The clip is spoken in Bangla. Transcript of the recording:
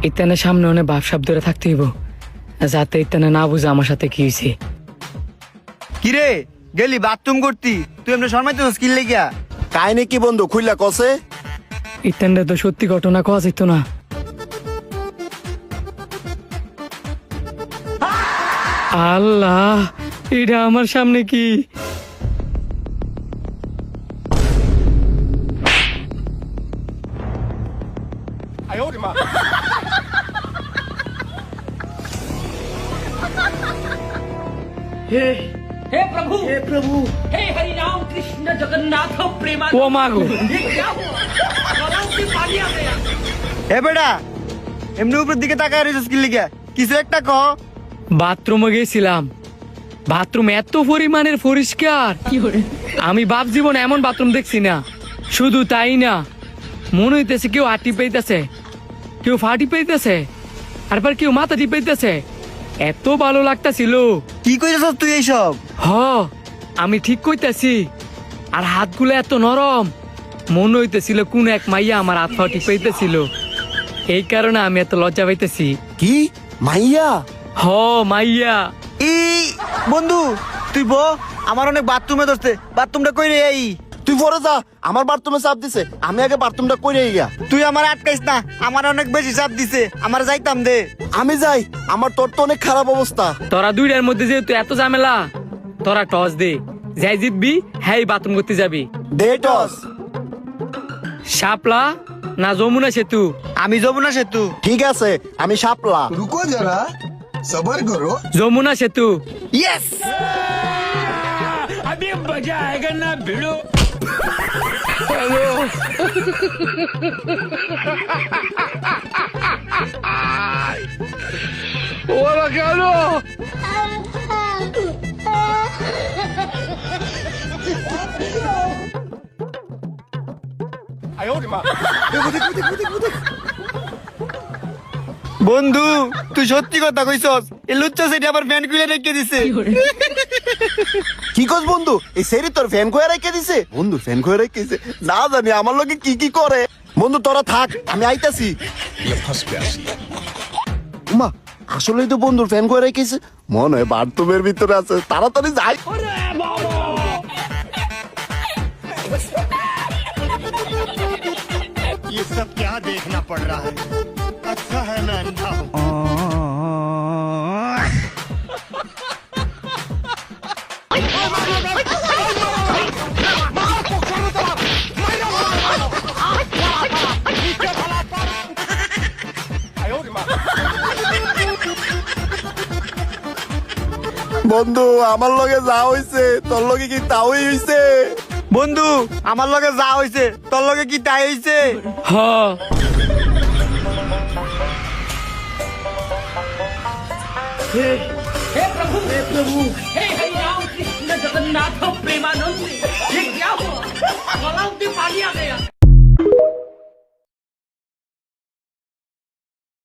ইতানের সামনে অনেক ভাবসাব ধরে থাকতে হইব, যাতে ইতানে না বুঝে আমার সাথে কি হয়েছে। কিরে গেলি বাথরুম করতি, তুই এমনি শর্মাইতে স্কিল লেগিয়া? কাহিনী কি বন্ধু খুইলা কসে? ইতানটা তো সত্যি ঘটনা কওয়া যেত না। আল্লাহ, এটা আমার সামনে কি? हे प्रभु हे हरि राम कृष्ण जगन्नाथ प्रेमा ও মাগো, ये क्या हुआ गलाव से पानी आ गया এ বেটা এমনি উপরের দিকে তাকায় রয়েছে স্কিল লেগিয়া, কিছু একটা কহ। বাথরুমে গেছিলাম, বাথরুম এত পরিমাণের পরিষ্কার, আমি বাপ জীবনে এমন বাথরুম দেখছি না। শুধু তাই না, মনে হইতেছে কেউ হাত টিপাইতেছে, কেউ ফা টিপাইতেছে, আরবার কেউ মাথা টিপাইতেছে। এত ভালো লাগতাছিল। কি কইছস তুই এইসব? হ, আমি ঠিক কইতাছি। আর হাতগুলো এত নরম, মনে হইতেছিল কোন এক মাইয়া আমার হাত পা টিপাইতেছিল। এই কারণে আমি এত লজ্জা পাইতেছি। কি মাইয়া? হ, মাইয়া। এই বন্ধু তুই আমার অনেক বাথরুমে ধরছে, বাথরুমটা কই রে? এই তুই পরে যা, আমার বাথরুমে চাপ দিছে, আমি আগে বাথরুমটা কইরে গিয়া। তুই আমার আটকাইস না, আমার অনেক বেশি চাপ দিছে, আমার যাইতাম দে। আমি যাই, আমার তোর তো অনেক খারাপ অবস্থা। তোরা দুইটার মধ্যে যেহেতু এত ঝামেলা, তোরা টস দে, যাই জিতবি হ্যাঁ বাথরুম করতে যাবি। দে টস। শাপলা না যমুনা সেতু? আমি যমুনা সেতু। ঠিক আছে, আমি শাপলা। रुको जरा सबर करो। যমুনা সেতু। ইয়েস! अभी मजा आएगा ना भिड़ो ওরা কেন? বন্ধু তুই সত্যি কথা কইছস, এই লুচ্চা সেটি আবার ফ্যান খুলে রেখে দিছে। কি কস বন্ধু, এই সেরি তোর ফ্যান কয়ে রেখে দিছে? বন্ধু ফ্যান কয়ে রেখেছে, না জানি আমার লোকে কি কি করে। বন্ধু তোরা থাক, আমি আইতাছি। মা আসলেই তো বন্ধুর ফ্যান করে রেখেছে, মনে হয় বাথরুমের ভিতরে আছে, তাড়াতাড়ি যাই। ये सब क्या देखना पड़ रहा है? अच्छा है मैं अंधा हूँ। বন্ধু আমার লগে যা হইছে তোর লগে কি তাওই হইছে? বন্ধু আমার লগে যা হইছে তোর লগে কি তাই হইছে? হ, हे प्रभु हे हरि राम कृष्ण जगन्नाथ प्रेमानंद ये क्या हुआ गलाव से पानी आ गया